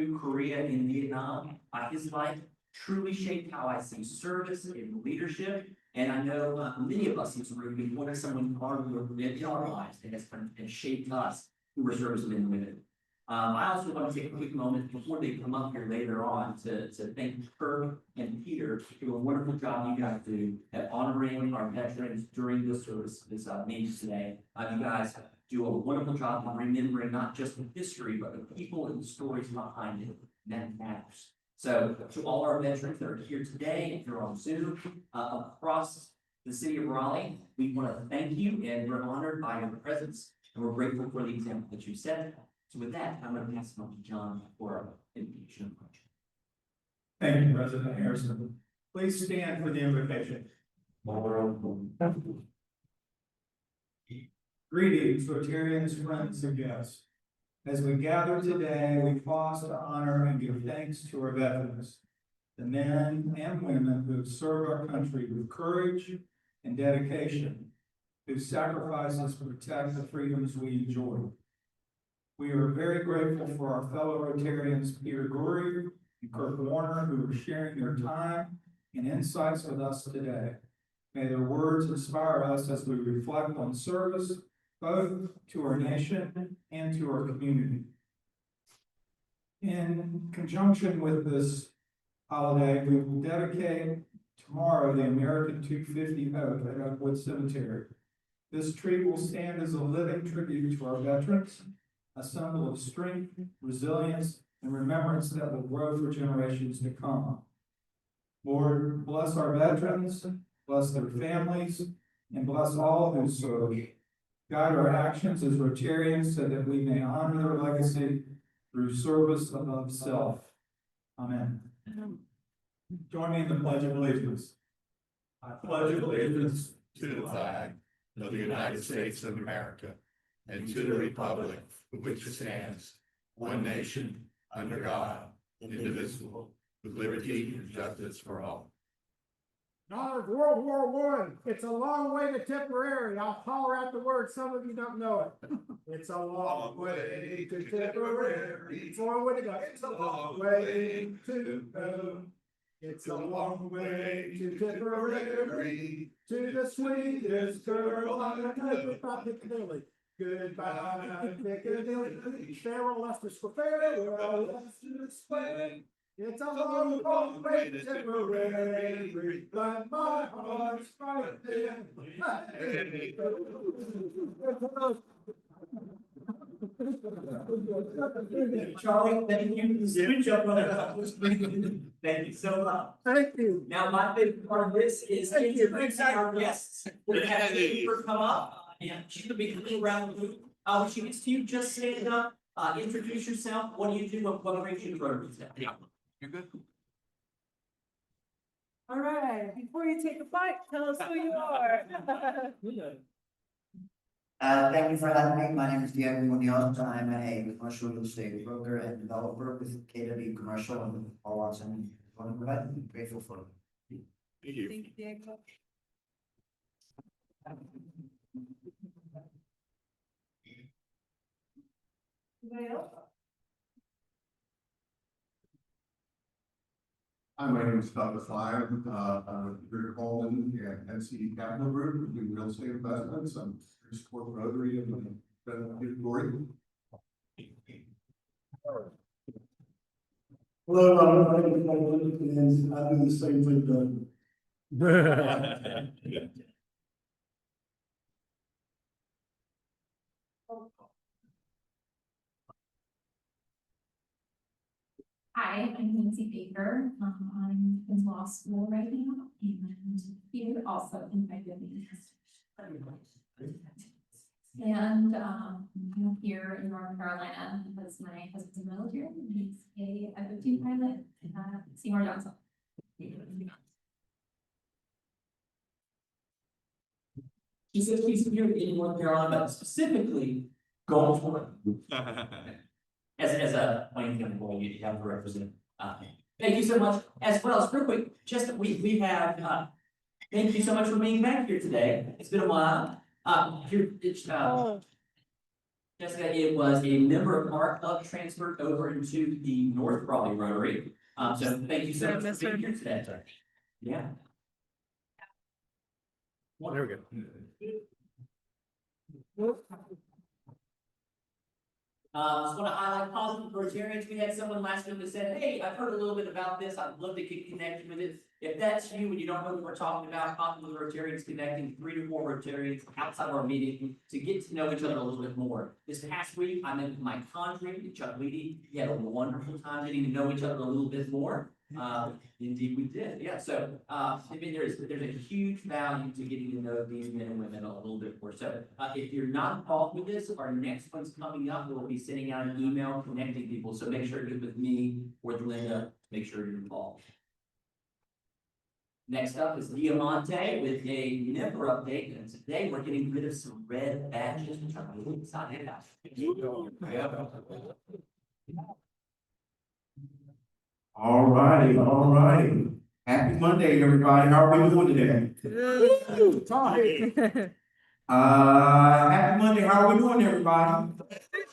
to Korea and Vietnam. His life truly shaped how I see service and leadership. And I know many of us in this room, we wanted someone in our lives that has shaped us who were servicemen and women. I also want to take a quick moment before they come up here later on to thank Kirk and Peter for the wonderful job you guys do at honoring our veterans during this service, this meeting today. You guys do a wonderful job of remembering not just the history, but the people and the stories behind it. That matters. So to all our veterans that are here today, if you're on Zoom, across the city of Raleigh, we want to thank you, and we're honored by your presence, and we're grateful for the example that you set. So with that, I'm going to pass it on to John for our invocation. Thank you, President Harrison. Please stand for the invocation. Greetings, Rotarians, friends, and guests. As we gather today, we pause to honor and give thanks to our veterans, the men and women who have served our country with courage and dedication, whose sacrifices protect the freedoms we enjoy. We are very grateful for our fellow Rotarians, Peter Gourri and Kirk who are sharing their time and insights with us today. May their words inspire us as we reflect on service, both to our nation and to our community. In conjunction with this holiday, we will dedicate tomorrow the American 250 oak at Oakwood Cemetery. This tree will stand as a living tribute to our veterans, a symbol of strength, resilience, and remembrance that will grow for generations to come. Lord, bless our veterans, bless their families, and bless all who serve. Guide our actions as Rotarians so that we may honor their legacy through service above self. Amen. Join me in the Pledge of Allegiance. I pledge allegiance to the flag of the United States of America and to the republic for which it stands, one nation, under God, indivisible, with liberty and justice for all. Honor of World War I. It's a long way to Tipperary. I'll holler out the word. Some of you don't know it. It's a long way to Tipperary. Forward to go. It's a long way to go. It's a long way to Tipperary. To the sweetest girl on the Piccadilly. Goodbye, Piccadilly. Farewell, Leicester Square. Farewell, Leicester Square. It's a long, long way to Tipperary, but my heart's right there. Charlie, thank you. Good job, brother. Thank you so much. Thank you. Now, my favorite part of this is introducing our guests. We're gonna have Jennifer come up. Yeah, she's gonna be a little around the room. When she gets to you, just stand up, introduce yourself. What do you do? What brings you to Rotary? Yeah. You're good. All right, before you take a bite, tell us who you are. Thank you for having me. My name is Diego Munoz. I'm a commercial real estate broker and developer with KW Commercial and all Watson. I'm grateful for it. Thank you. Thank you, Diego. Anybody else? Hi, my name is Douglas Lyon. I'm with Rick Coleman and NC Capital Group. We do real estate investments. I'm here to support Rotary and Gourri. Hello, I'm and I do the same thing, Doug. Hi, I'm Nancy Baker. I'm in law school right now, and here also invited me. And I'm here in North Carolina because my husband's in the military. He's a F-15 pilot, Seymour Johnson. She says she's here in North Carolina, but specifically going for it. As a plaintiff employee, you have to represent. Thank you so much. As well as real quick, just we have. Thank you so much for being back here today. It's been a while. Jessica, it was a member of our club transferred over into the North Raleigh Rotary. So thank you so much for being here today. Yeah. There we go. Just want to highlight positive Rotarians. We had someone last week that said, hey, I've heard a little bit about this. I'd love to get connected with it. If that's you and you don't know what we're talking about, positive Rotarians connecting 3 to 4 Rotarians outside of our meeting to get to know each other a little bit more. This past week, I met with Mike Condry and Chuck Leedy. We had a wonderful time getting to know each other a little bit more. Indeed we did, yeah, so, I mean, there's a huge value to getting to know these men and women a little bit more, so, if you're not involved with this, our next one's coming up, we'll be sending out an email connecting people, so make sure you're with me or with Linda, make sure you're involved. Next up is Diamante with a member update, and today we're getting rid of some red badges, which I'm really excited about. All righty. Happy Monday, everybody. How are we doing today? Happy Monday. How are we doing, everybody?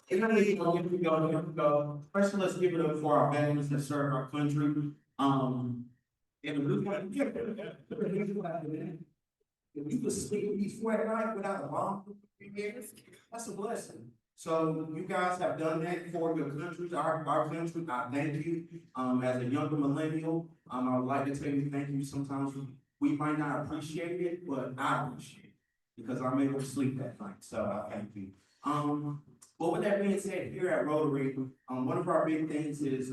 Here we go. First, let's give it up for our veterans that serve our country. If you could sleep peaceful at night without a bomb, that's a blessing. So you guys have done that for your countries, our country. I thank you. As a younger millennial, I would like to tell you thank you. Sometimes we might not appreciate it, but I appreciate it because I'm able to sleep that night. So I thank you. But with that being said, here at Rotary, one of our big things is,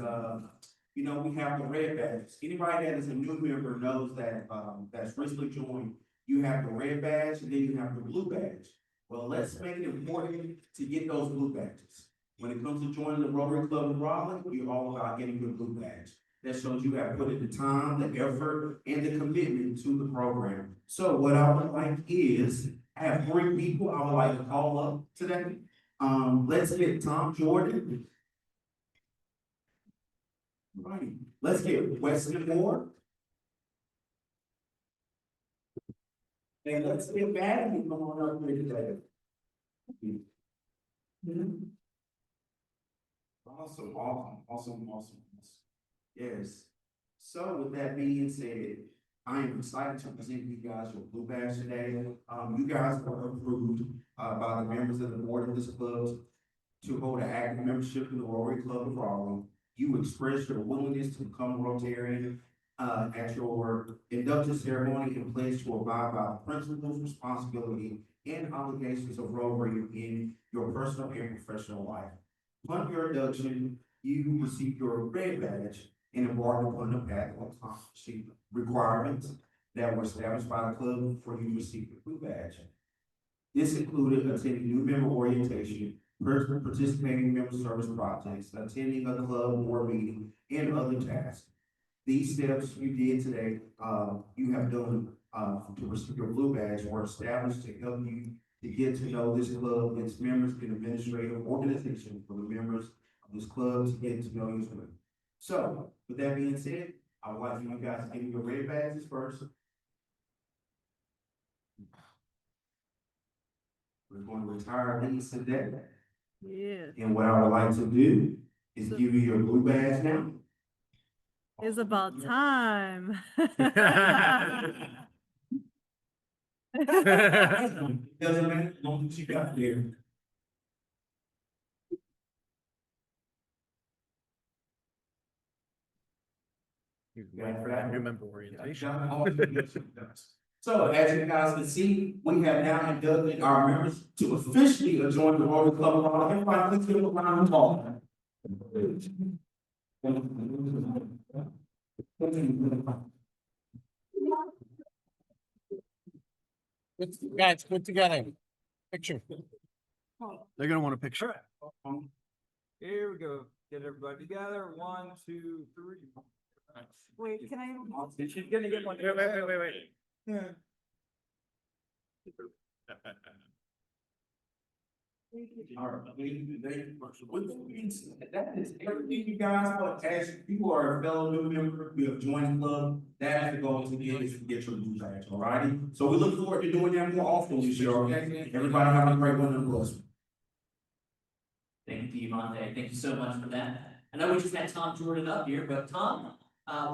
we have the red badges. Anybody that is a new member knows that, that's recently joined, you have the red badge and then you have the blue badge. Well, let's make it important to get those blue badges. When it comes to joining the Rotary Club of Raleigh, we're all about getting your blue badge. That shows you have put in the time, the effort, and the commitment to the program. So what I would like is, I have 3 people I would like to call up today. Let's get Tom Jordan. Right. Let's get Wesley Moore. And let's get Maddie come on up here today. Awesome. Yes. So with that being said, I am excited to present you guys your blue badge today. You guys were approved by the members of the board of this club to hold an active membership in the Rotary Club of Raleigh. You expressed your willingness to become a Rotarian at your induction ceremony and pledge to abide by the principles, responsibility, and obligations of Rotary in your personal and professional life. Upon your induction, you receive your red badge and embark upon the path of accomplishing requirements that were established by the club for you to receive your blue badge. This included attending new member orientation, participating in member service projects, attending a club board meeting, and other tasks. These steps you did today, you have done to receive your blue badge were established to help you to get to know this club, its members, and administrative organization for the members of this club to get to know you. So, with that being said, I would like for you guys to give me your red badges first. We're going to retire these today. Yeah, And what I would like to do is give you your blue badge now. it's about time. Doesn't matter, as long as you got there. Remember orientation. So as you guys can see, we have now inducted our members to officially join the Rotary Club of Raleigh. Everybody, please give a round of applause. Guys, put together. Picture. They're gonna want a picture. Here we go. Get everybody together. 1, 2, 3. Wait, can I? She's gonna get one. Wait. Yeah. All right, that is everything, you guys, but as you are a fellow new member, you have joined the club, that is the goal to get is to get your blue badge, all righty? So we look forward to doing that more often this year, okay? Everybody have a great one and bless. Thank you, Monte. Thank you so much for that. I know we just had Tom Jordan up here, but Tom,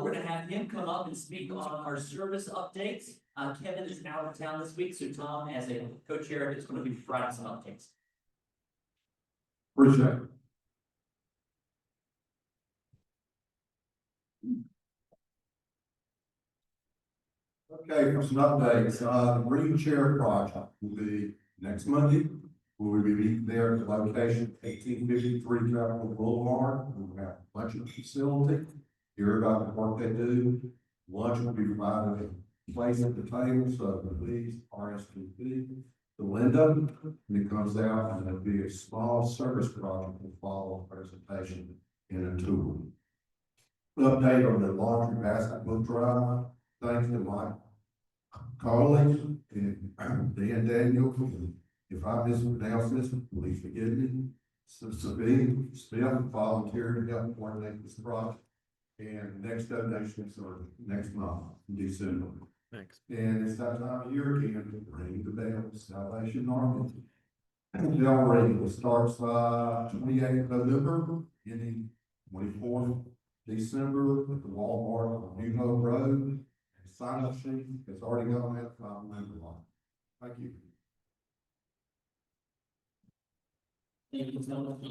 we're gonna have him come up and speak on our service updates. Kevin is out of town this week, so Tom, as a co-chair, is gonna be providing some updates. Appreciate it. Okay, for some updates, the Green Chair project will be next Monday. We will be meeting there at the location 1853 Capitol Boulevard. We'll have a luncheon facility, hear about the work they do. Lunch will be provided a place at the table, so please RSVP to Linda. When it comes out, and there'll be a small service project will follow a presentation and a tour. Update on the laundry basket book drive. Thanks to my colleagues and Dan Daniel. If I mispronounce this, please forgive me. Sabine Smith volunteered to help coordinate this project. And next donations are next month, in December. Thanks. And it's that time of year again to ring the bell, Salvation Army. Bell ring starts 28th November, ending 24th December at the Walmart on New Hope Road. And sign up sheet has already gone out to our member line. Thank you. Thank you so much.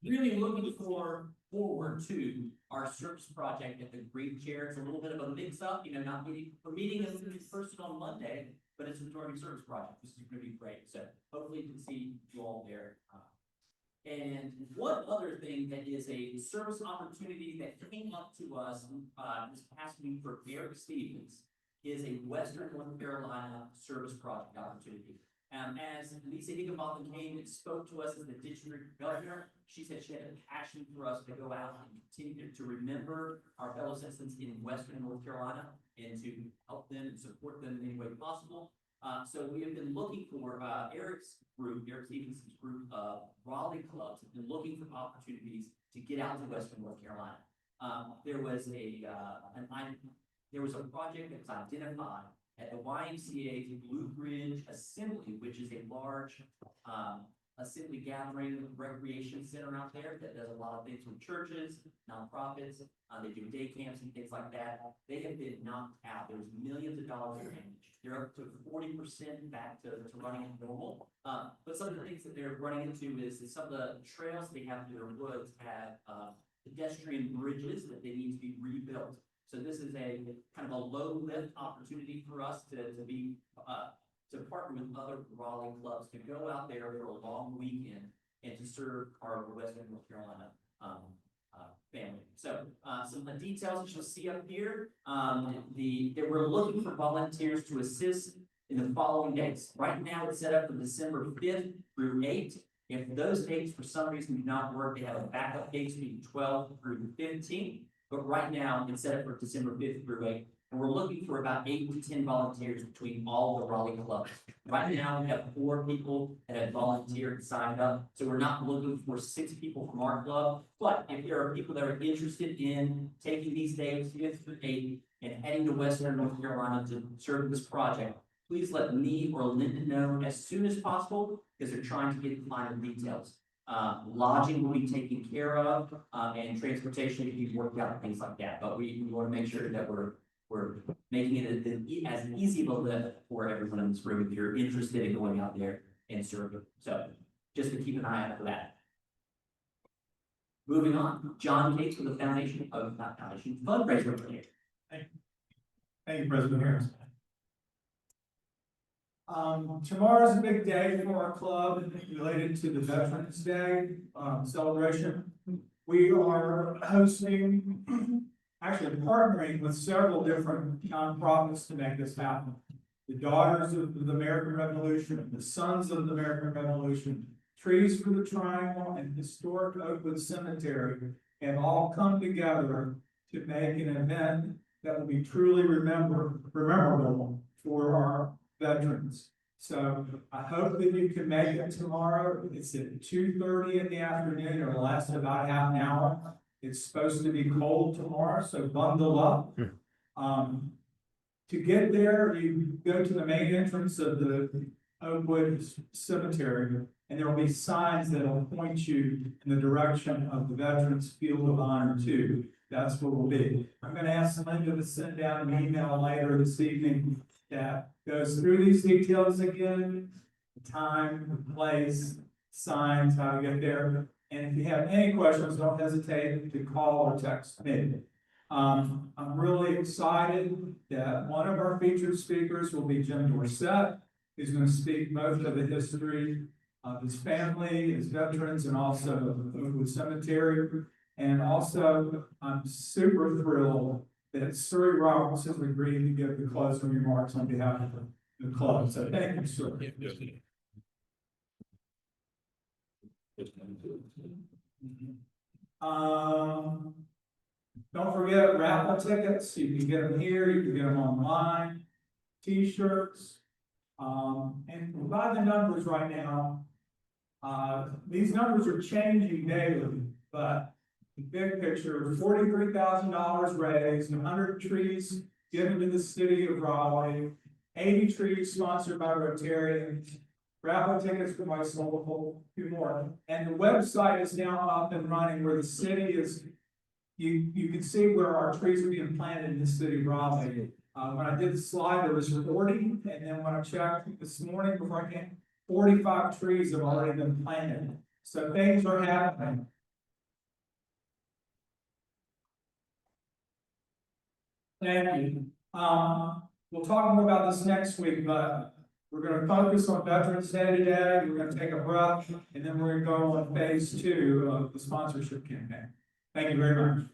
Really looking forward to our service project at the Green Chair. It's a little bit of a mix up, not meeting, we're meeting in person on Monday, but it's a majority service project. This is gonna be great. So hopefully you can see you all there. And one other thing that is a service opportunity that came up to us, this past week for Eric Stevens is a Western North Carolina service project opportunity. As Lisa Higginbotham came and spoke to us as the district governor, she said she had a passion for us to go out and continue to remember our fellow citizens in Western North Carolina and to help them and support them in any way possible. So we have been looking for Eric Stevens' group of Raleigh clubs have been looking for opportunities to get out to Western North Carolina. There was a project that was identified at the YMCA's Blue Bridge Assembly, which is a large assembly gathering recreation center out there that does a lot of things with churches, nonprofits. They do day camps and things like that. They have been knocked out. There's millions of dollars in damage. They're up to 40% back to running at normal. But some of the things that they're running into is some of the trails they have through their woods have pedestrian bridges that they need to be rebuilt. So this is a kind of a low lift opportunity for us to partner with other Raleigh clubs to go out there for a long weekend and to serve our Western North Carolina family. So some of the details that you'll see up here, we're looking for volunteers to assist in the following dates. Right now it's set up for December 5th through 8th. If those dates for some reason do not work, they have a backup dates between 12th through 15th. But right now, it's set up for December 5th through 8th, and we're looking for about 8 to 10 volunteers between all the Raleigh clubs. Right now, we have 4 people that have volunteered and signed up, so we're not looking for 6 people from our club. But if there are people that are interested in taking these days, 5th through 8th, and heading to Western North Carolina to serve this project, please let me or Linda know as soon as possible, because they're trying to get the final details. Lodging will be taken care of, and transportation can be worked out, things like that. But we want to make sure that we're making it as easy of a lift for everyone in this room if you're interested in going out there and serving. So just to keep an eye out for that. Moving on, John Cates with the fundraiser. Thank you, President Harris. Tomorrow's a big day for our club related to the Veterans Day celebration. We are hosting, actually partnering with several different nonprofits to make this happen. The Daughters of the American Revolution, the Sons of the American Revolution, Trees for the Triangle, and Historic Oakwood Cemetery have all come together to make an event that will be truly memorable for our veterans. So I hope that you can make it tomorrow. It's at 2:30 in the afternoon. It'll last about half an hour. It's supposed to be cold tomorrow, so bundle up. To get there, you go to the main entrance of the Oakwood Cemetery, and there will be signs that will point you in the direction of the Veterans Field of Honor too. That's where we'll be. I'm gonna ask Linda to send out an email later this evening that goes through these details again, the time, the place, signs, how to get there. And if you have any questions, don't hesitate to call or text me. I'm really excited that one of our featured speakers will be Jim Dorsett. He's going to speak both of the history of his family, his veterans, and also the cemetery. And also, I'm super thrilled that Surrey Roberts has agreed to give the closing remarks on behalf of the club. So thank you, sir. Don't forget raffle tickets. You can get them here, you can get them online, T-shirts. And by the numbers right now, these numbers are changing daily, but the big picture, $43,000 raised, 100 trees given to the city of Raleigh, 80 trees sponsored by Rotarians, raffle tickets for my soul, a few more. And the website is now up and running where the city is, you can see where our trees are being planted in the city of Raleigh. When I did the slide, there was 40, and then when I checked this morning before I came, 45 trees have already been planted. So things are happening. Thank you. We'll talk more about this next week, but we're going to focus on Veterans Day today. We're going to take a breath, and then we're going to go on phase 2 of the sponsorship campaign. Thank you very much.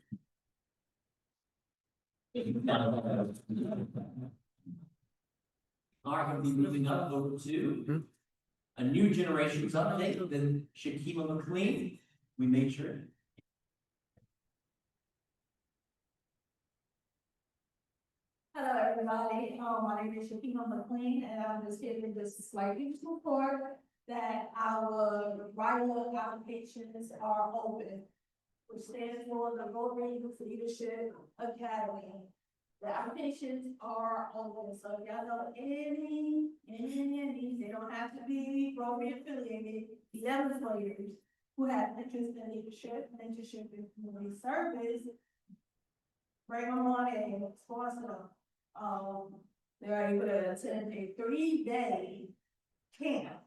All right, we'll be moving up over to a new generation's update with Shakima McLean. We made sure. Hello, everybody. My name is Shakima McLean, and I'm just giving this slight report that our write-up applications are open, which stands for the Gourri Leadership Academy. The applications are open, so if y'all know any, they don't have to be Gourri affiliated, 11 players who have interest in leadership, mentorship, and community service, bring them on and sponsor them. They're able to attend a 3-day camp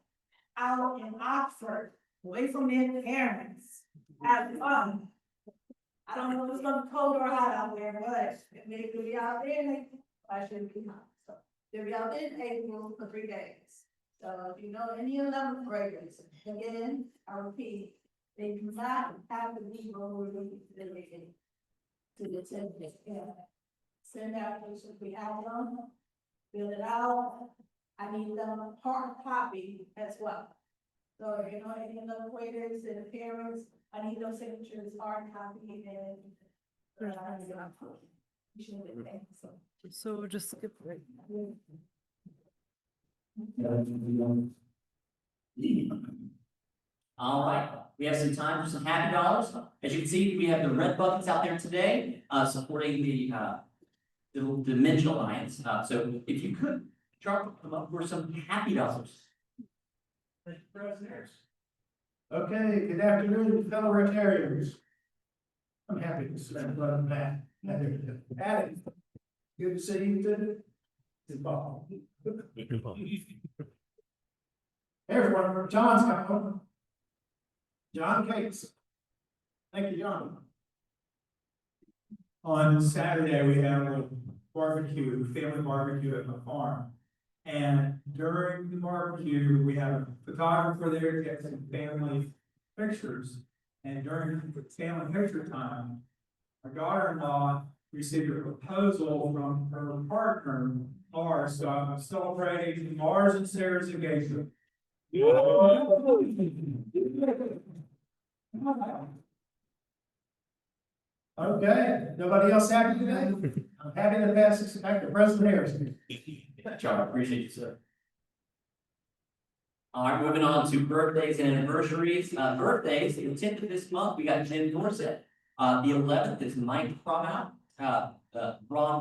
out in Oxford, away from their parents, have fun. I don't know if it's gonna be cold or hot out there, but if they could be out there, I shouldn't be hot. So they'll be out there in April for 3 days. So if you know any 11th graders, again, I repeat, they do not have to be related to the attend this camp. Send applications, we have them, fill it out. I need them a hard copy as well. So if you know any of the graders and the parents, I need those signatures, hard copy, and. So just skip right. All right, we have some time for some happy dollars. As you can see, we have the red buckets out there today, supporting the Dimension Alliance. So if you could drop them up for some happy dollars. Okay, good afternoon, fellow Rotarians. I'm happy to spend a lot of that. Addie, good to see you today. Good ball. Hey, everyone, John's coming. John Cakes. Thank you, John. On Saturday, we have a barbecue, family barbecue at my farm. And during the barbecue, we have a photographer there to get some family pictures. And during the family picture time, my daughter-in-law received a proposal from her partner, Mars. So I'm celebrating Mars and Sarah's engagement. Okay, nobody else happy today? I'm happy to pass this back to President Harrison. John, appreciate you, sir. All right, moving on to birthdays and anniversaries. Birthdays, the 10th of this month, we got Jim Dorsett. The 11th is Mike Promout. Ron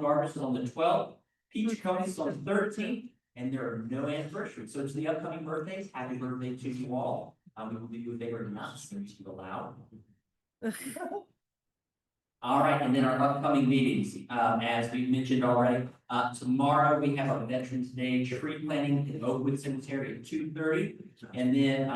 Garbus is on the 12th. Peach Coney is on the 13th. And there are no anniversaries. So it's the upcoming birthdays. Happy birthday to you all. We will do you a favor and not sing too loud. All right, and then our upcoming meetings, as we mentioned already, tomorrow we have our Veterans Day tree planting in Oakwood Cemetery at 2:30. And then,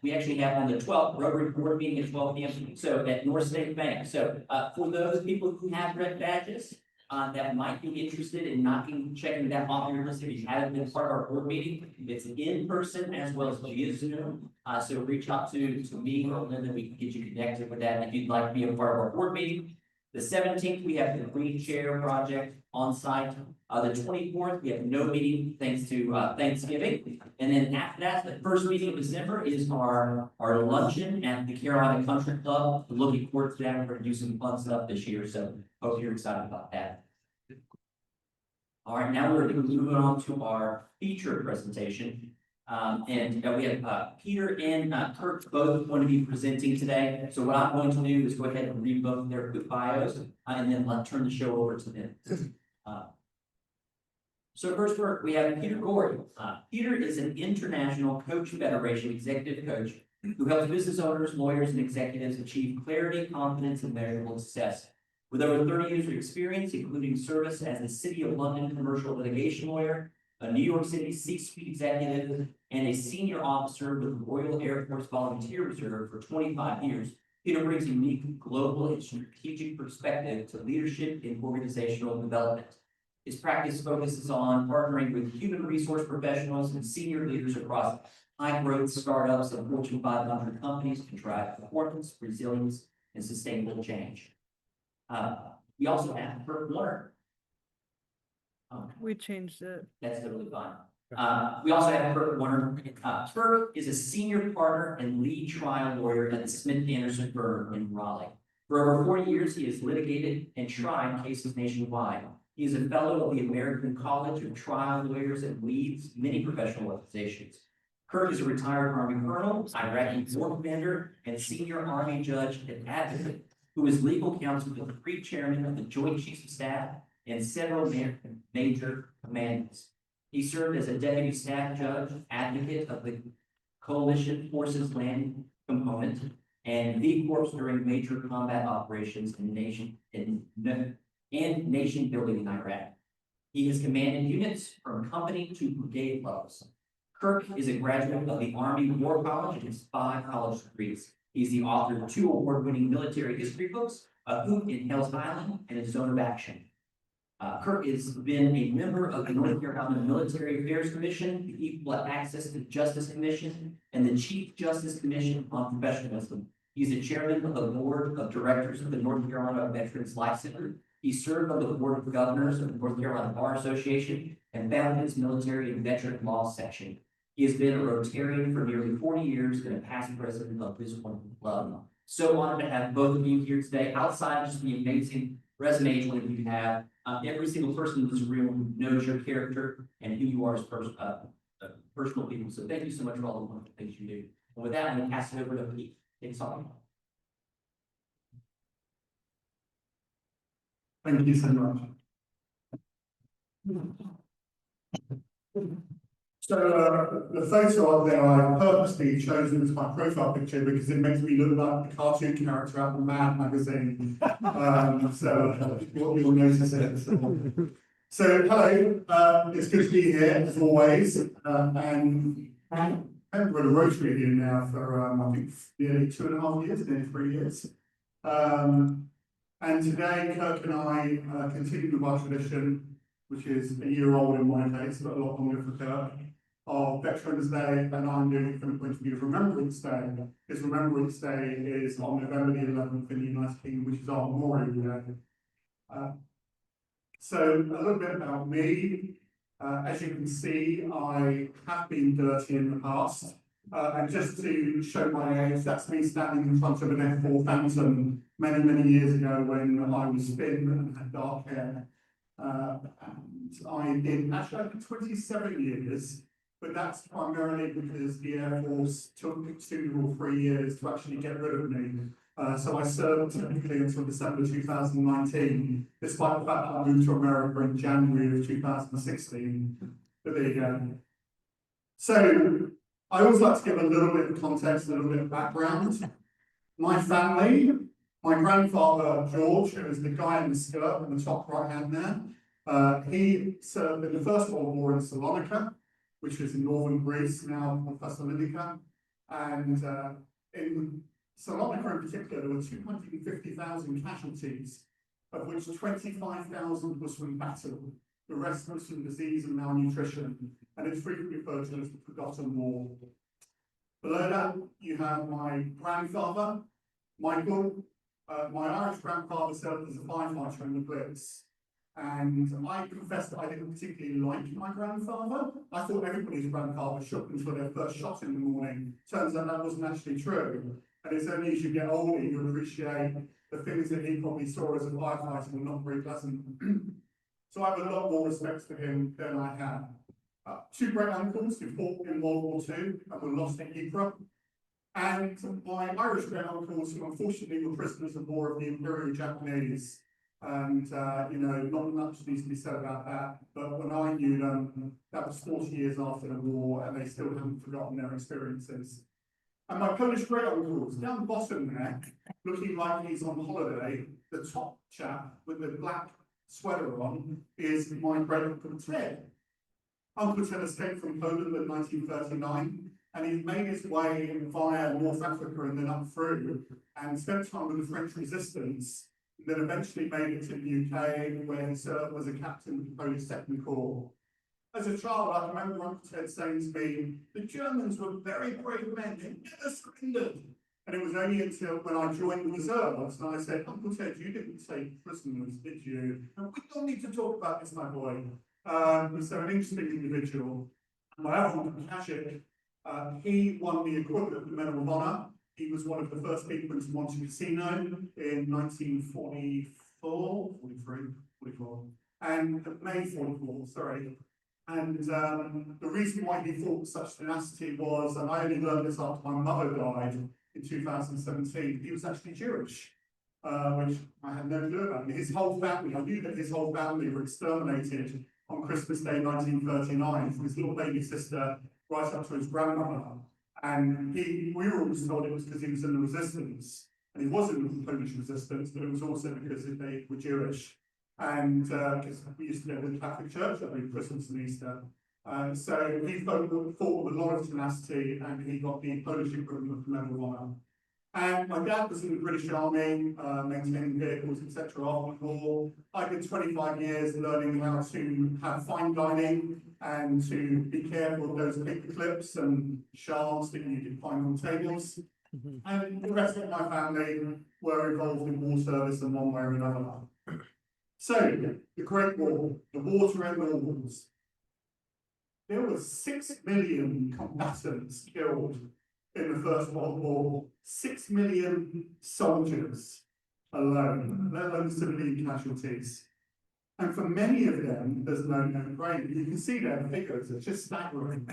we actually have on the 12th, Rotary Board meeting at 12 p.m. So at North State Bank. So, for those people who have red badges, that might be interested in checking that off your list if you haven't been part of our board meeting, it's in person as well as via Zoom. So reach out to me or Linda, we can get you connected with that if you'd like to be a part of our board meeting. The 17th, we have the Green Chair Project on site. The 24th, we have no meeting thanks to Thanksgiving. And then after that, the first meeting of December is our luncheon at the Carolina Country Club. Looking forward to that. We're gonna do some fun stuff this year, so hope you're excited about that. All right, now we're moving on to our feature presentation. And we have Peter and Kirk both going to be presenting today. So what I'm going to do is go ahead and read both their quick bios and then turn the show over to them. So first we have Peter Gourri. Peter is an international coach federation executive coach who helps business owners, lawyers, and executives achieve clarity, confidence, and measurable success. With over 30 years of experience, including service as a City of London commercial litigation lawyer, a New York City C-suite executive, and a senior officer with the Royal Air Force Volunteer Reserve for 25 years, Peter brings a unique global and strategic perspective to leadership and organizational development. His practice focuses on partnering with human resource professionals and senior leaders across high-growth startups and Fortune 500 companies to drive performance, resilience, and sustainable change. We also have Kirk Warner. We changed it. That's totally fine. We also have Kirk Warner. Kirk is a senior partner and lead trial lawyer at the Smith Anderson firm in Raleigh. For over 40 years, he has litigated and tried cases nationwide. He is a fellow of the American College of Trial Lawyers and leads many professional organizations. Kirk is a retired Army colonel, Iraqi war commander, and senior Army judge and advocate, who is legal counsel to the three chairmen of the Joint Chiefs of Staff and several major commanders. He served as a deputy staff judge, advocate of the Coalition Forces Land Component, and V Corps during major combat operations in nation building in Iraq. He has commanded units from company to brigade levels. Kirk is a graduate of the Army War College and has 5 college degrees. He's the author of 2 award-winning military history books, A Hoot in Hell's Island and A Zone of Action. Kirk has been a member of the North Carolina Military Affairs Commission, the Equal Access to Justice Commission, and the Chief Justice Commission on Professionalism. He's the chairman of the board of directors of the North Carolina Veterans Life Center. He served on the board of governors of the North Carolina Bar Association and founded its military and veteran law section. He has been a Rotarian for nearly 40 years and a past president of this wonderful club. So honored to have both of you here today. Outside of just the amazing resume each one of you have, every single person in this room knows your character and who you are as personal people. So thank you so much for all the wonderful things you do. And with that, I'm going to pass it over to Pete. Thanks all. Thank you so much. So the photo up there, I purposely chosen as my profile picture because it makes me look like the cartoon character out of the Mad magazine. So you'll notice it. So hello, it's good to be here as always. And I've been a Rotary here now for I think nearly 2.5 years, nearly 3 years. And today Kirk and I continue with our tradition, which is a year old in my case, but a lot longer for Kirk, of Veterans Day, and I'm doing it from the point of view of Remembrance Day. Because Remembrance Day is on November the 11th in the United Kingdom, which is our Memorial Day. So a little bit about me. As you can see, I have been dirty in the past. And just to show my age, that's me standing in front of an F4 Phantom many, many years ago when I was thin and had dark hair. And I did actually over 27 years, but that's primarily because the Air Force took 2 or 3 years to actually get rid of me. So I served technically until December 2019, despite the fact that I moved to America in January of 2016. But there you go. So I always like to give a little bit of context, a little bit of background. My family, my grandfather, George, who is the guy in the skirt in the top right hand there, he served in the First World War in Salonika, which is in northern Greece, now Thessalonica. And in Salonika in particular, there were 250,000 casualties, of which 25,000 was from battle. The rest was from disease and malnutrition, and it's frequently referred to as the forgotten war. Below that, you have my grandfather, Michael. My Irish grandfather served as a firefighter in the Blitz. And I confess that I didn't particularly like my grandfather. I thought everybody's grandfather shot until their first shot in the morning. Turns out that wasn't actually true. And it's only as you get older you appreciate the things that he probably saw as a firefighter were not very pleasant. So I have a lot more respect for him than I have. Two great uncles who fought in World War II and were lost in Ypres. And my Irish great uncles who unfortunately were prisoners of war of the Imperial Japanese. And, you know, not much needs to be said about that. But when I knew them, that was 40 years after the war, and they still haven't forgotten their experiences. And my Polish great uncles, down the bottom there, looking like he's on holiday, the top chap with the black sweater on is my great uncle Ted. Uncle Ted escaped from Poland in 1939, and he made his way via North Africa and then up through, and spent time with the French resistance. Then eventually made it to the UK, where he served as a captain of the Polish Second Corps. As a child, I remember Uncle Ted saying to me, the Germans were very brave men, they never surrendered. And it was only until when I joined the reserves, and I said, Uncle Ted, you didn't take prisoners, did you? And we don't need to talk about this, my boy. So an interesting individual. My other uncle, Kashik, he won the equivalent of the Medal of Honor. He was one of the first people into Monte Cassino in 1944, 44, and May 44, sorry. And the reason why he fought with such tenacity was, and I only learned this after my mother died in 2017, he was actually Jewish, which I had no clue about. His whole family, I knew that his whole family were exterminated on Christmas Day 1939, from his little baby sister right up to his grandmother. And we were always told it was because he was in the resistance, and he was in the Polish resistance, but it was also because they were Jewish. And because we used to go to the Catholic Church every Christmas and Easter. So he fought with a lot of tenacity, and he got the Polish equivalent of the Medal of Honor. And my dad was in the British Army, maintaining vehicles, etc. after the war. I did 25 years learning how to have fine dining and to be careful of those paper clips and shards that you can find on tables. And the rest of my family were involved in war service in one way or another. So, the Great War, the water and the wars. There were 6 million combatants killed in the First World War, 6 million soldiers alone, let alone civilian casualties. And for many of them, there's no brain. You can see their figures, it's just staggering.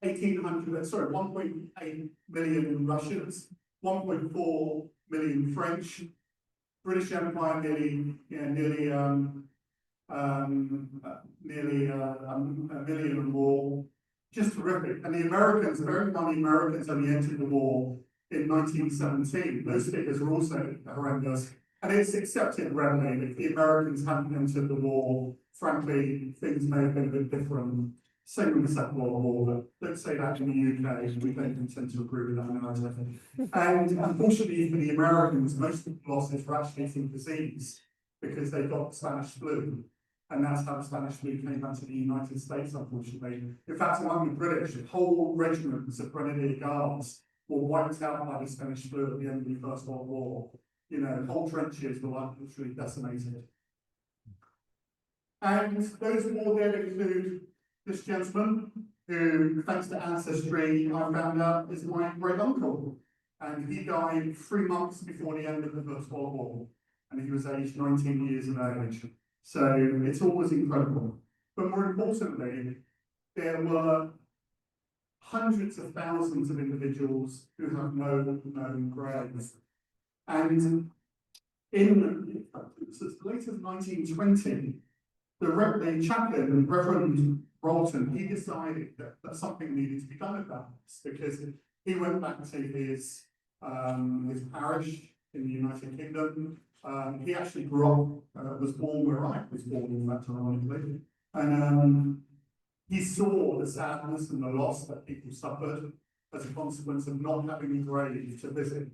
1.8 million Russians, 1.4 million French, British Empire nearly a million or more. Just terrific. And the Americans, bearing in mind the Americans only entered the war in 1917. Those figures are also horrendous. And it's accepted readily that if the Americans hadn't entered the war, frankly, things may have been a bit different. Same with the Second World War, but don't say that in the UK, we don't tend to agree with that narrative. And unfortunately for the Americans, most of the losses were actually from disease, because they got the Spanish flu. And that's how the Spanish flu came back to the United States, unfortunately. In fact, among the British, whole regiments of Grenadier Guards were wiped out by the Spanish flu at the end of the First World War. You know, whole trenches were literally decimated. And those war there include this gentleman, who, thanks to ancestry, I found out is my great uncle. And he died 3 months before the end of the First World War. And he was aged 19 years of age. So it's always incredible. But more importantly, there were hundreds of thousands of individuals who have no known graves. And as late as 1920, the chaplain, Reverend Rolton, he decided that something needed to be done about this, because he went back to his parish in the United Kingdom. He actually grew up, was born where I was born, in fact, ironically. And he saw the sadness and the loss that people suffered as a consequence of not having a grave to visit,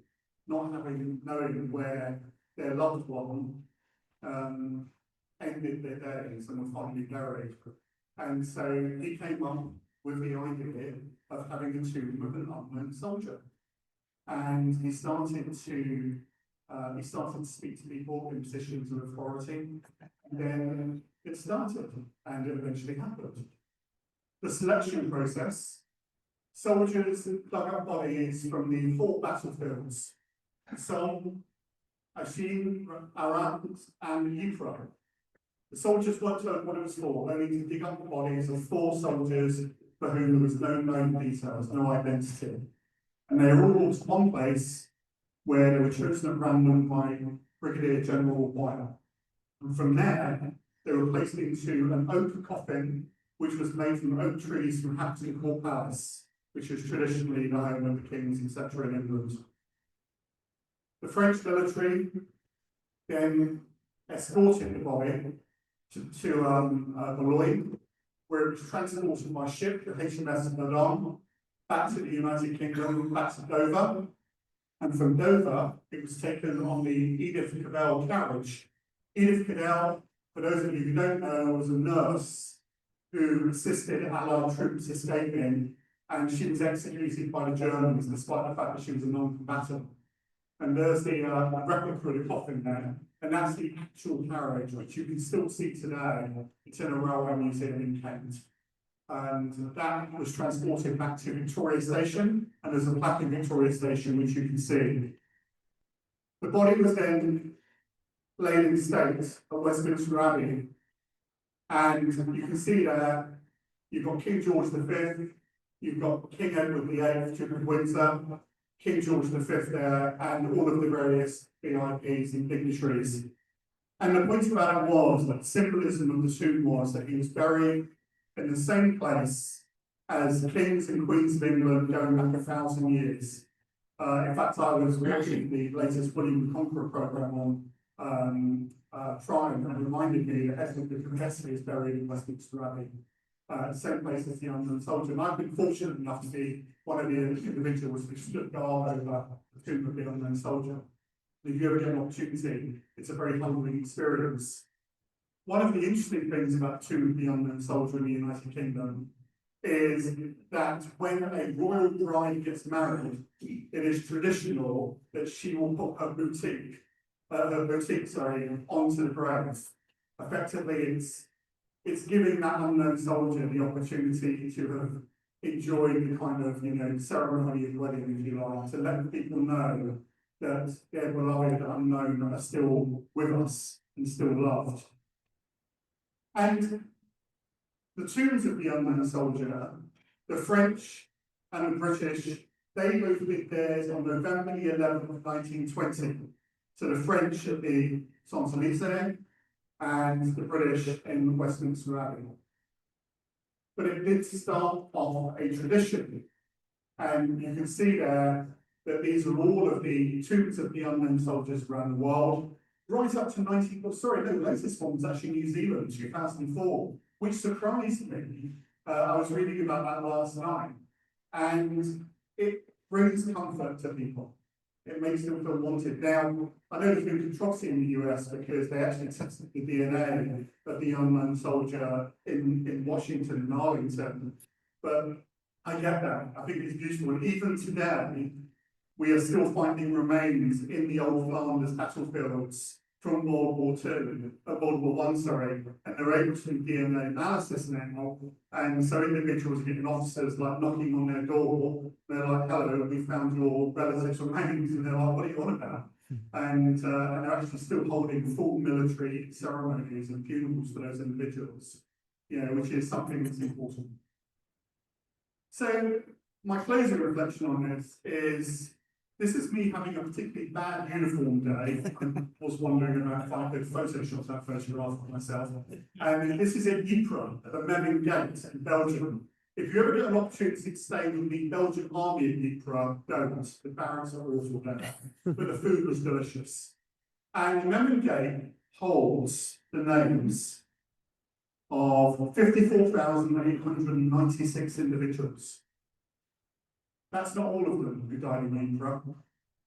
not knowing where their loved one ended their days and were finally buried. And so he came up with the idea of having a tomb of an unknown soldier. And he started to speak to people in positions of authority. And then it started, and it eventually happened. The selection process, soldiers dug up bodies from the 4 battlefields, Somme, Achille, Arras, and Ypres. The soldiers weren't told what it was for, only to dig up the bodies of 4 soldiers for whom there was no known details, no identity. And they were all brought to one place where they were chosen at random by Brigadier General Wire. And from there, they were placed into an oak coffin, which was made from oak trees from Hampton Court Palace, which was traditionally the home of the kings, etc. in England. The French military then escorted the body to Boulogne, where it was transported by ship, the HMS Madame, back to the United Kingdom, back to Dover. And from Dover, it was taken on the Edith Cavell carriage. Edith Cavell, for those of you who don't know, was a nurse who assisted Allied troops escaping, and she was executed by the Germans, despite the fact that she was a non-combatant. And there's the replica of the coffin there, and that's the actual carriage, which you can still see today. It's in a railway museum in Kent. And that was transported back to Victoria Station, and there's a plaque in Victoria Station which you can see. The body was then laid in state at Westminster Abbey, and you can see there, you've got King George V, you've got King Edward VIII, Duke of Windsor, King George V there, and all of the various VIPs and dignitaries. And the point about it was that the symbolism of the tomb was that he was buried in the same place as kings and queens of England going back 1,000 years. In fact, I was watching the latest William the Conqueror programme on Prime, and it reminded me that Edward the Confessor is buried in Westminster Abbey, same place as the unknown soldier. And I've been fortunate enough to be one of the individuals who stood guard over the tomb of the unknown soldier. And if you ever get an opportunity, it's a very humbling experience. One of the interesting things about the tomb of the unknown soldier in the United Kingdom is that when a royal bride gets married, it is traditional that she will put her boutique, onto the grave. Effectively, it's giving that unknown soldier the opportunity to have enjoyed the kind of, ceremony of wedding, if you like, to let people know that their beloved unknown are still with us and still loved. And the tombs of the unknown soldier, the French and the British, they both did theirs on November 11th, 1920. So the French at the Champs-Élysées and the British in Westminster Abbey. But it did start off a tradition. And you can see there that these are all of the tombs of the unknown soldiers around the world. Right up to the latest one was actually New Zealand, 2004, which surprised me. I was reading about that last night, and it brings comfort to people. It makes them feel wanted. Now, I know there's been controversy in the US because they actually tested the DNA of the unknown soldier in Washington and Arlington, but I get that. I think it's beautiful. And even today, we are still finding remains in the old Flanders battlefields from World War I, and they're able to do DNA analysis now. And so individuals are getting officers like knocking on their door. They're like, "Hello, we found your relatives' remains," and they're like, "What are you on about?" And they're actually still holding full military ceremonies and funerals for those individuals, which is something that's important. So my closing reflection on this is This is me having a particularly bad uniform day. I was wondering about if I could Photoshop that photograph of myself. And this is in Ypres, at the Memming Gate in Belgium. If you ever get an opportunity to stay with the Belgian army in Ypres, don't. The barracks are awful there, but the food was delicious. And the Memming Gate holds the names of 54,896 individuals. That's not all of them who died in Ypres.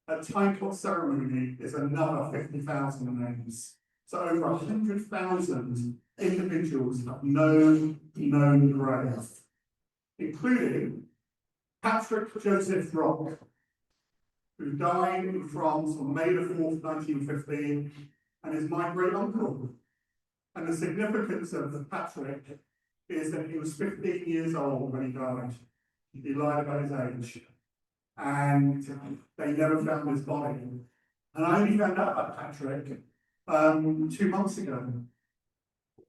A Tycot ceremony is another 50,000 names. So over 100,000 individuals have known grave, including Patrick Joseph Rock, who died in France on May the 4th, 1915, and is my great uncle. And the significance of Patrick is that he was 15 years old when he died. He lied about his age, and they never found his body. And I only found out about Patrick 2 months ago.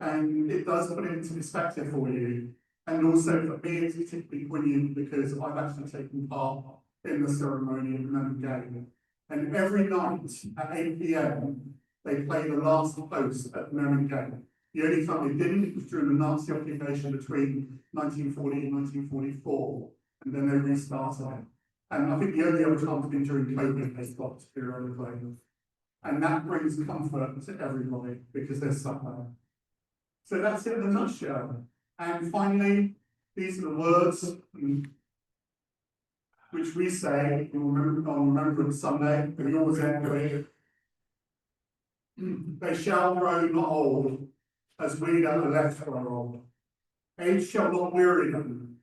And it does put it into perspective for you. And also for me, it's particularly poignant because I've actually taken part in the ceremony at the Memming Gate. And every night at 8 p.m, they play the last post at the Memming Gate. The only time they didn't was during the Nazi occupation between 1940 and 1944, and then they restarted it. And I think the only other time has been during COVID, they stopped periodically. And that brings comfort to everybody because there's something. So that's it in a nutshell. And finally, these are the words which we say on Remembrance Sunday, and we always end with it. They shall grow not old, as we that are left grow old. Age shall not weary them,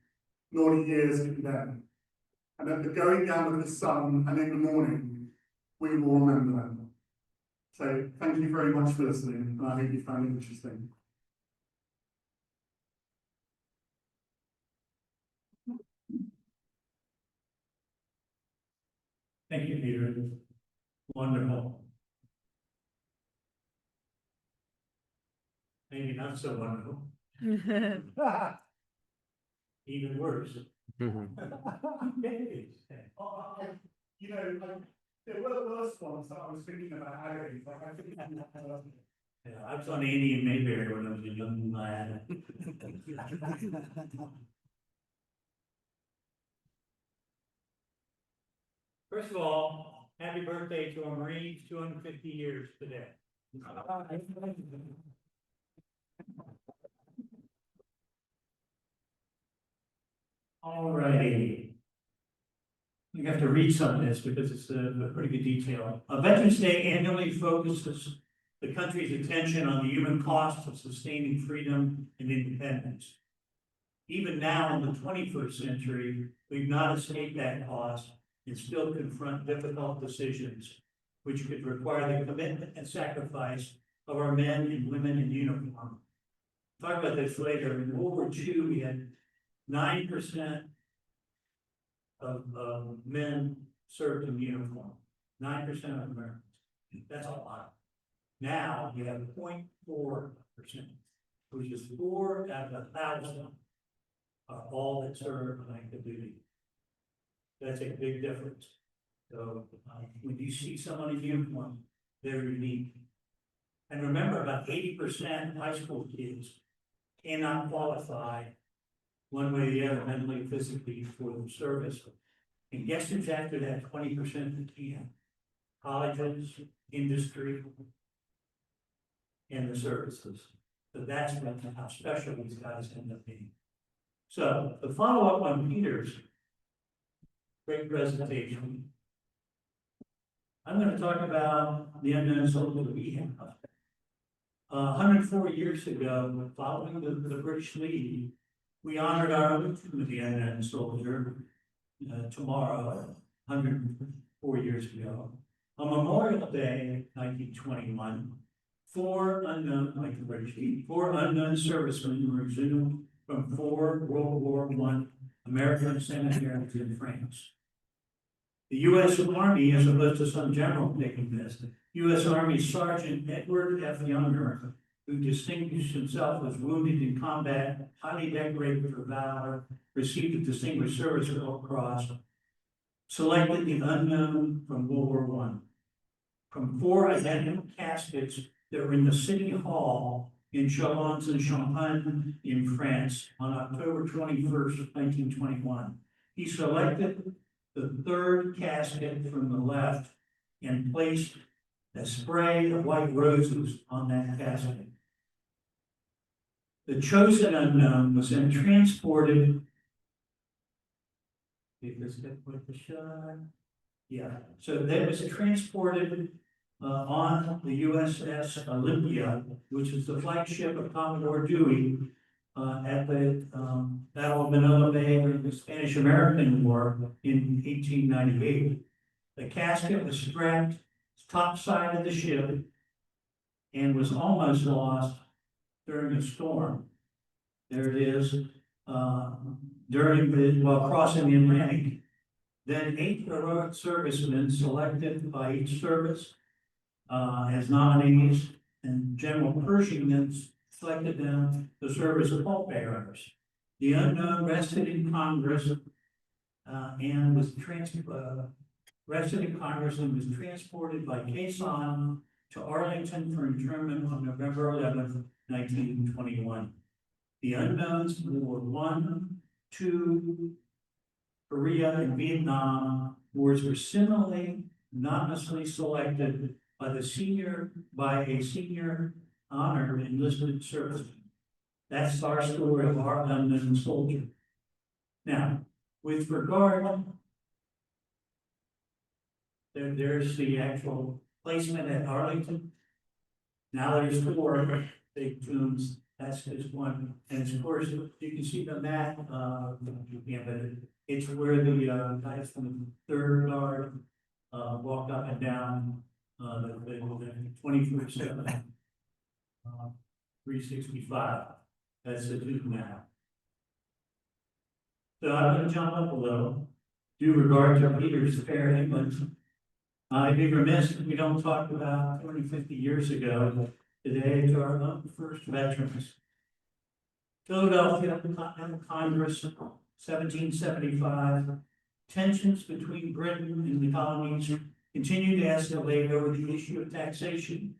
nor the years condemn. And at the going down of the sun and in the morning, we will remember them. So thank you very much for listening, and I hope you found it interesting. Thank you, Peter. Wonderful. Maybe not so wonderful. Even worse. You know, there were worse ones that I was thinking about adding, like I think. Yeah, I was on Andy and Mayberry when I was a young lad. First of all, happy birthday to our Marines, 250 years today. All righty. We have to read some of this because it's a pretty good detail. Veterans Day annually focuses the country's attention on the human cost of sustaining freedom and independence. Even now in the 21st century, we've not escaped that cost and still confront difficult decisions, which could require the commitment and sacrifice of our men and women in uniform. Talk about this later. In World War II, we had 9% of men served in uniform. 9% of Americans. That's a lot. Now we have 0.4%, which is 4 out of 1,000 are all that serve on active duty. That's a big difference. So when you see someone in uniform, they're unique. And remember, about 80% of high school kids cannot qualify one way or the other, mentally, physically, for the service. And guess who's after that 20% that can? Colleges, industry, and the services. So that's how special these guys end up being. So to follow up on Peter's great presentation, I'm going to talk about the unknown soldier that we have. 104 years ago, following the British lead, we honored our own tomb of the unknown soldier tomorrow, 104 years ago. On Memorial Day, 1921, 4 unknown servicemen were exhumed from 4 World War I American cemeteries in France. The U.S. Army, as opposed to some general taking this, U.S. Army Sergeant Edward F. Younger, who distinguished himself as wounded in combat, highly decorated for valor, received a Distinguished Service Cross selected the unknown from World War One. From 4 identical caskets that were in the City Hall in Châlons-en-Champagne in France on October 21st, 1921. He selected the 3rd casket from the left and placed a spray of white roses on that casket. The chosen unknown was then transported. If this gets with the shot. Yeah, so that was transported on the USS Olympia, which is the flagship of Commodore Dewey at the Battle of Manila Bay during the Spanish-American War in 1898. The casket was strapped top side of the ship and was almost lost during a storm. There it is, while crossing the Atlantic. Then 8 heroic servicemen selected by each service as nominees, and General Pershing then selected them to serve as pallbearers. The unknown rested in Congress and was transported by caisson to Arlington for internment on November 11th, 1921. The unknowns in World War I, II, Korea, and Vietnam wars were similarly anonymously selected by a senior honored enlisted serviceman. That's our story of our unknown soldier. Now, with regard, there's the actual placement at Arlington. Now there's 4 big tombs. That's just one, and of course you can see the map. Yeah, but it's where the guys from the 3rd Guard walked up and down the 24/7, 365. That's the tomb now. So I'm going to jump up a little. Due regard to Peter's fair England, I'd be remiss if we don't talk about 250 years ago today to our own first veterans. Philadelphia Continental Congress, 1775. Tensions between Britain and the colonies continued to escalate over the issue of taxation,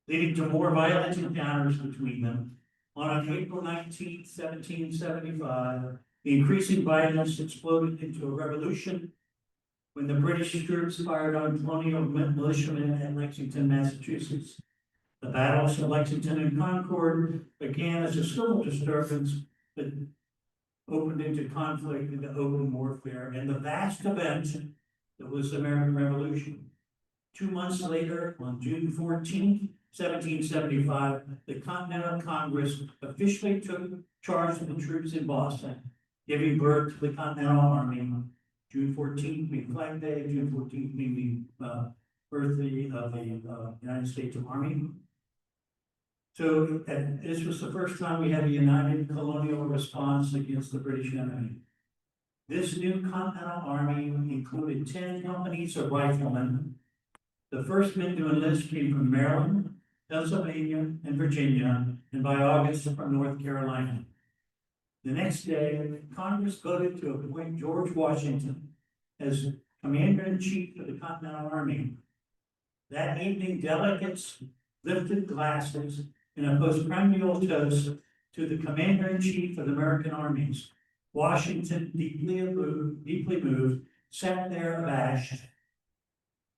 leading to more violent encounters between them. On April 19, 1775, the increasing violence exploded into a revolution when the British troops fired on colonial militiamen at Lexington, Massachusetts. The battles of Lexington and Concord began as a civil disturbance, but opened into conflict, into open warfare, and the vast event that was the American Revolution. 2 months later, on June 14, 1775, the Continental Congress officially took charge of the troops in Boston, giving birth to the Continental Army. June 14th being Flag Day, June 14th being the birthday of the United States Army. So this was the first time we had a united colonial response against the British enemy. This new Continental Army included 10 companies of riflemen. The first men to enlist came from Maryland, Pennsylvania, and Virginia, and by August from North Carolina. The next day, Congress voted to appoint George Washington as Commander-in-Chief of the Continental Army. That evening, delegates lifted glasses in a postprandial toast to the Commander-in-Chief of the American armies. Washington, deeply moved, sat there abashed.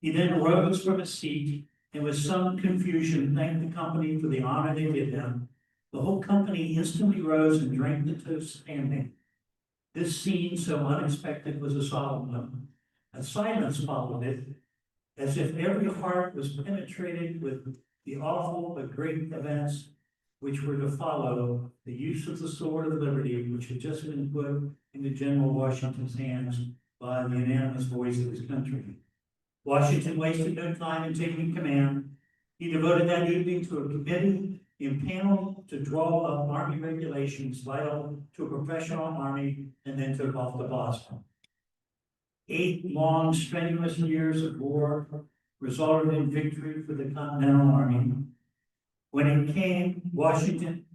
He then rose from his seat and with some confusion thanked the company for the honor they did him. The whole company instantly rose and drank the toast standing. This scene, so unexpected, was a solemn one. A silence followed it, as if every heart was penetrated with the awful but great events which were to follow the use of the sword of liberty, which had just been put into General Washington's hands by the unanimous voice of his country. Washington wasted no time in taking command. He devoted that evening to a committee impaneled to draw up army regulations vital to a professional army, and then took off to Boston. 8 long, strenuous years of war resulted in victory for the Continental Army. When it came, Washington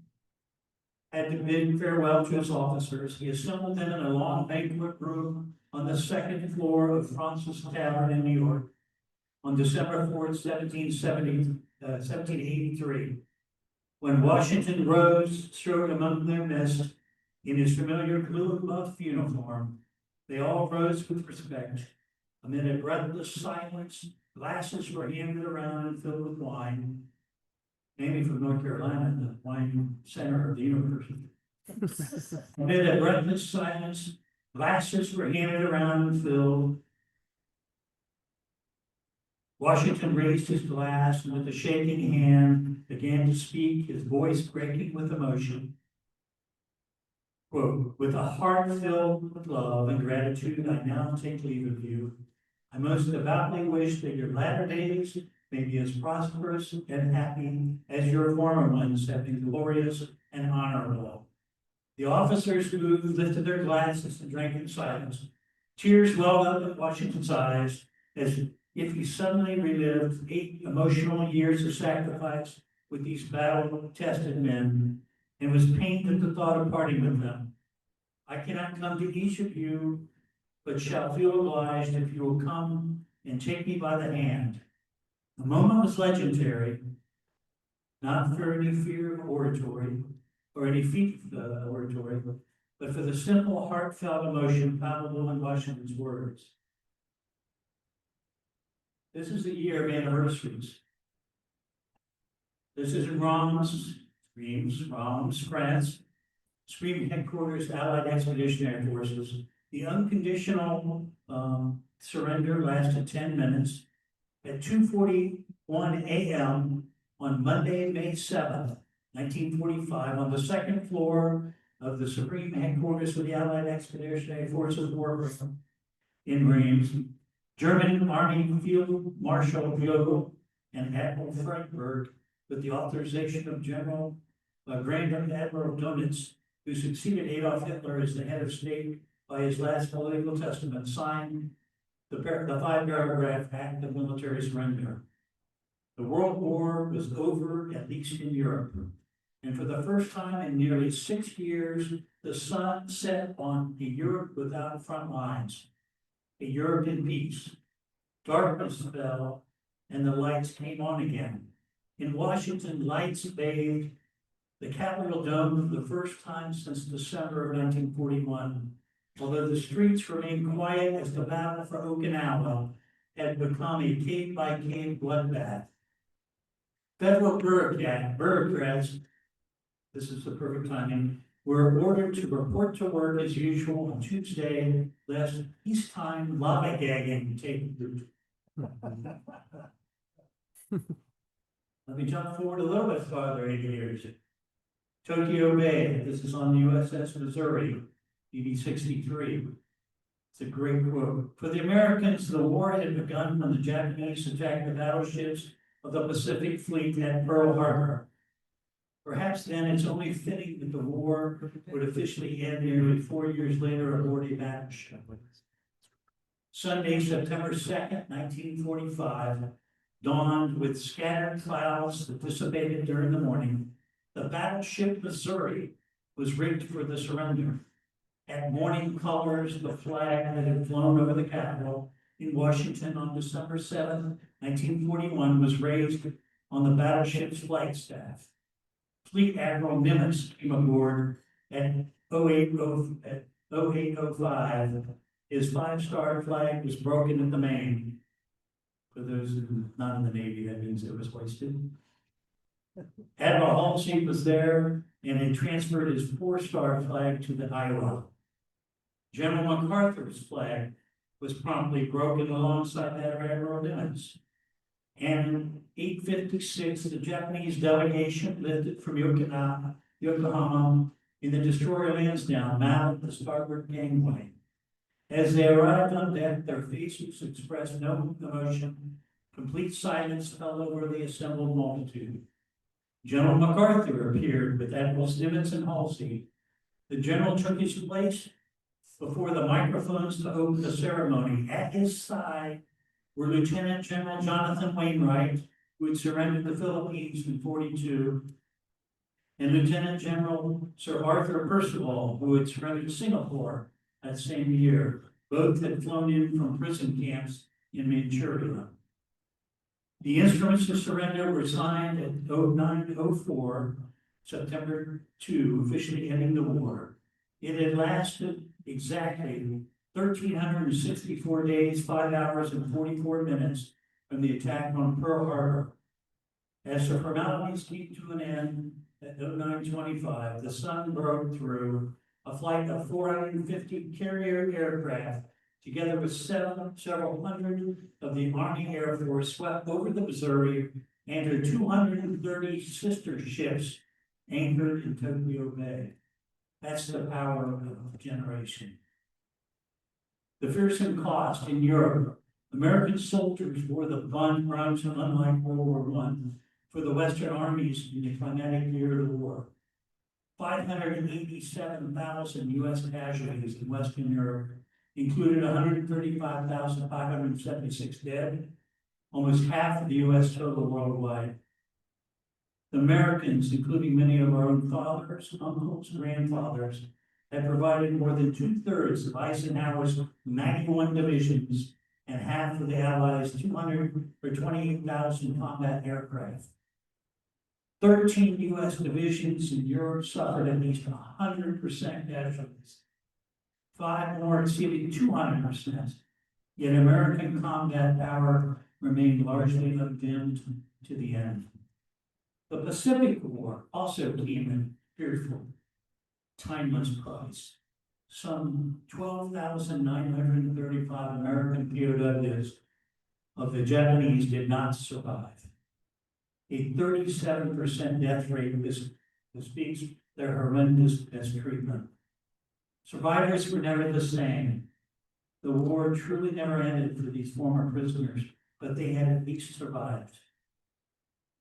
had to bid farewell to his officers. He assembled them in a long banquet room on the second floor of Francis Tavern in New York on December 4th, 1783. When Washington rose, strode among their midst in his familiar blue buff uniform, they all rose with respect. Amid a breathless silence, glasses were handed around and filled with wine. Namely from North Carolina, the wine center of the university. Amid a breathless silence, glasses were handed around and filled. Washington raised his glass and with a shaking hand began to speak, his voice breaking with emotion. Quote, with a heart filled with love and gratitude, I now take leave of you. I most devoutly wish that your latter days may be as prosperous and happy as your former ones have been glorious and honorable. The officers who lifted their glasses and drank in silence. Tears welled up in Washington's eyes as if he suddenly relived 8 emotional years of sacrifice with these battle-tested men and was pained at the thought of parting with them. I cannot come to each of you, but shall feel obliged if you will come and take me by the hand. The moment was legendary, not for any fear of oratory or any feat of oratory, but for the simple, heartfelt emotion palpable in Washington's words. This is the year of anniversaries. This is in Rembrance, France, Supreme Headquarters, Allied Expeditionary Forces. The unconditional surrender lasted 10 minutes. At 2:41 a.m. on Monday, May 7th, 1945, on the second floor of the Supreme Headquarters of the Allied Expeditionary Forces War in Reims, German Army Field Marshal Jodl and Admiral Freiberg, with the authorization of Grand Admiral Dönitz, who succeeded Adolf Hitler as the head of state by his last political testament, signed the 5-paragraph Act of Military Surrender. The World War was over, at least in Europe, and for the first time in nearly 6 years, the sun set on a Europe without front lines, a Europe in peace. Darkness fell, and the lights came on again. In Washington, lights bathed the Capitol Dome for the first time since December of 1941. Although the streets remained quiet as the battle for Okinawa had become a cave-by-cave bloodbath. Federal bureaucrats, this is the perfect timing, were ordered to report to work as usual on Tuesday, lest peacetime lollygagging take root. Let me jump forward a little bit farther 80 years. Tokyo Bay, this is on the USS Missouri, DD-63. It's a great quote. For the Americans, the war had begun when the Japanese attacked the battleships of the Pacific Fleet at Pearl Harbor. Perhaps then it's only fitting that the war would officially end nearly 4 years later aboard a battleship. Sunday, September 2nd, 1945, dawned with scattered clouds that dissipated during the morning. The battleship Missouri was rigged for the surrender. At morning colors, the flag that had flown over the Capitol in Washington on December 7, 1941, was raised on the battleship's flight staff. Fleet Admiral Nimitz came aboard at 0805. His 5-star flag was broken at the main. For those who are not in the Navy, that means it was hoisted. Admiral Halsey was there and had transferred his 4-star flag to the Iowa. General MacArthur's flag was promptly broken alongside that of Admiral Nimitz. And 8:56, the Japanese delegation lifted from Yokohama in the destroyer Lansdowne, mounted the starboard gangway. As they arrived on deck, their faces expressed no emotion. Complete silence fell over the assembled multitude. General MacArthur appeared with Admirals Nimitz and Halsey. The general took his place before the microphones to open the ceremony. At his side were Lieutenant General Jonathan Wainwright, who had surrendered the Philippines in 1942, and Lieutenant General Sir Arthur Percival, who had surrendered Singapore that same year. Both had flown in from prison camps in Manchuria. The instruments of surrender were signed at 0904, September 2, officially ending the war. It had lasted exactly 1,364 days, 5 hours, and 44 minutes from the attack on Pearl Harbor. As the formalities came to an end at 0925, the sun broke through. A flight of 450 carrier aircraft, together with several hundred of the Army Air Force, swept over the Missouri and her 230 sister ships anchored in Tokyo Bay. That's the power of a generation. The fearsome cost in Europe. American soldiers bore the brunt, unlike World War I, for the Western armies in the climatic year of the war. 587,000 U.S. casualties in Western Europe included 135,576 dead, almost half of the U.S. total worldwide. The Americans, including many of our own fathers, uncles, grandfathers, had provided more than 2/3 of Eisenhower's 91 divisions and half of the Allies' 228,000 combat aircraft. 13 U.S. divisions in Europe suffered at least 100% casualties. 5 more exceeded 200%. Yet American combat power remained largely undimmed to the end. The Pacific War also came at fearful, timeless price. Some 12,935 American POWs of the Japanese did not survive. A 37% death rate bespeaks their horrendous mistreatment. Survivors were never the same. The war truly never ended for these former prisoners, but they had at least survived.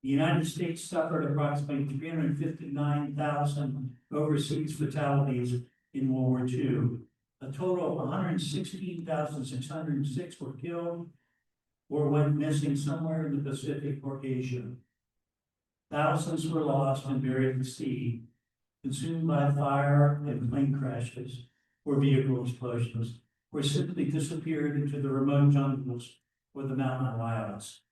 The United States suffered approximately 359,000 overseas fatalities in World War II. A total of 116,606 were killed or went missing somewhere in the Pacific or Asia. Thousands were lost and buried at sea, consumed by fire and plane crashes or vehicle explosions, or simply disappeared into the remote jungles or the mountain wilds.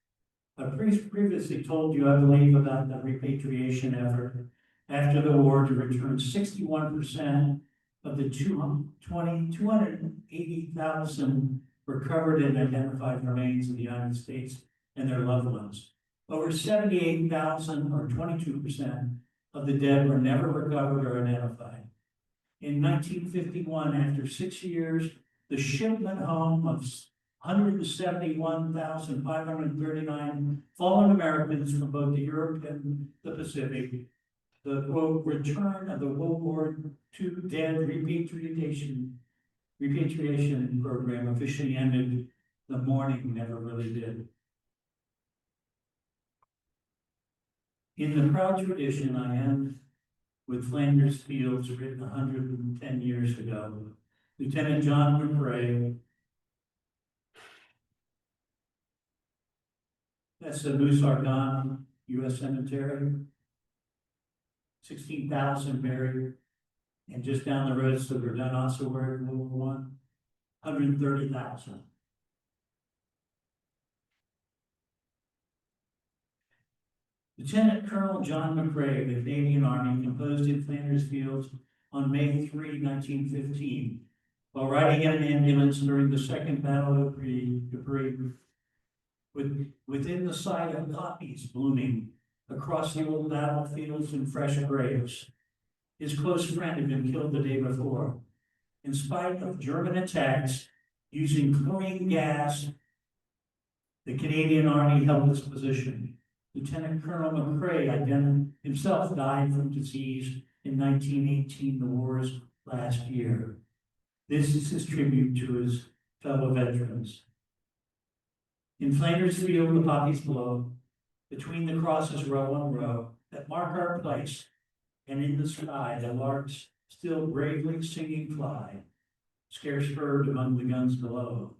I previously told you, I believe, about the repatriation effort after the war to return 61% of the 280,000 recovered and identified remains of the United States and their loved ones. Over 78,000 or 22% of the dead were never recovered or identified. In 1951, after 6 years, the shipment home of 171,539 fallen Americans from both the Europe and the Pacific, the quote, return of the World War II dead repatriation program officially ended. The mourning never really did. In the proud tradition, I end with Flanders Fields, written 110 years ago. Lieutenant John McRae, that's the Moose Argonne U.S. Cemetery, 16,000 buried, and just down the road, so Verdun also were in World War I, 130,000. Lieutenant Colonel John McRae of the Canadian Army composed in Flanders Fields on May 3, 1915, while riding in an ambulance during the Second Battle of Gourri, within the sight of poppies blooming across the old battlefields and fresh graves. His close friend had been killed the day before. In spite of German attacks using chlorine gas, the Canadian Army held its position. Lieutenant Colonel McRae himself died from disease in 1918, the war's last year. This is his tribute to his fellow veterans. In Flanders Field, the poppies blow, between the crosses row on row that mark our place, and in the sky the larks still bravely singing fly, scarce heard among the guns below.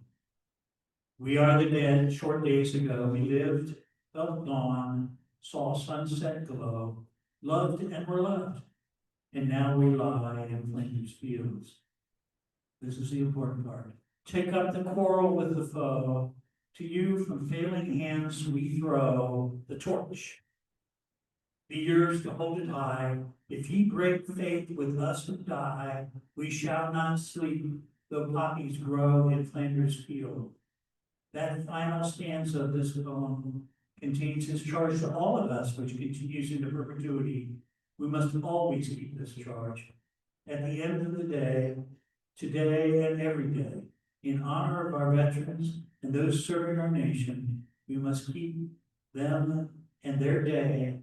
We are the dead, short days ago we lived, felt dawn, saw sunset glow, loved and were loved, and now we lie in Flanders Fields. This is the important part. Take up the quarrel with the foe. To you from failing hands we throw the torch. Be yours to hold it high. If ye break faith with us and die, we shall not sleep, though poppies grow in Flanders field. That final stanza of this poem contains his charge to all of us, which continues into perpetuity. We must always keep this charge. At the end of the day, today and every day, in honor of our veterans and those serving our nation, we must keep them and their day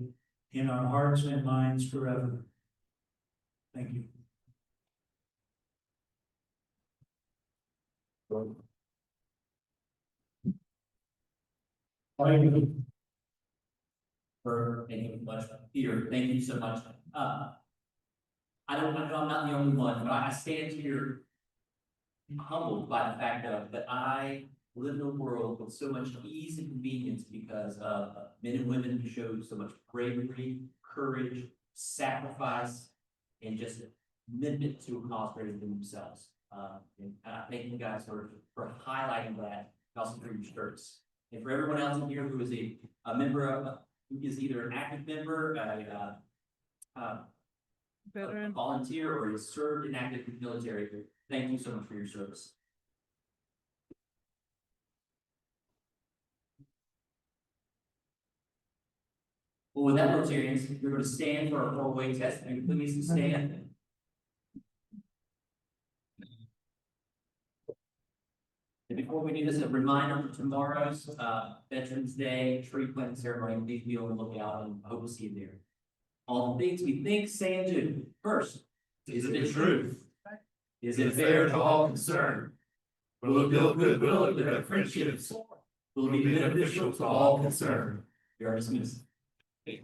in our hearts and minds forever. Thank you. Thank you so much, Peter, thank you so much. I know I'm not the only one, but I stand here humbled by the fact that I live in a world with so much ease and convenience because of men and women who showed so much bravery, courage, sacrifice, and just commitment to a cause greater than themselves. And I thank you guys for highlighting that, and also for your shirts. And for everyone else in here who is a member of, who is either an active member, a volunteer, or has served in active military, thank you so much for your service. Well, with that, Rotarians, you're going to stand for our four-way test. Can you please stand? And before we do this, a reminder for tomorrow's Veterans Day tree planting ceremony. Please be on the lookout, and I hope to see you there. All the things we think, say, and do. First, is it the truth? Is it fair to all concerned? Will it build goodwill and develop friendships? Will it be beneficial to all concerned? You are dismissed. Yeah.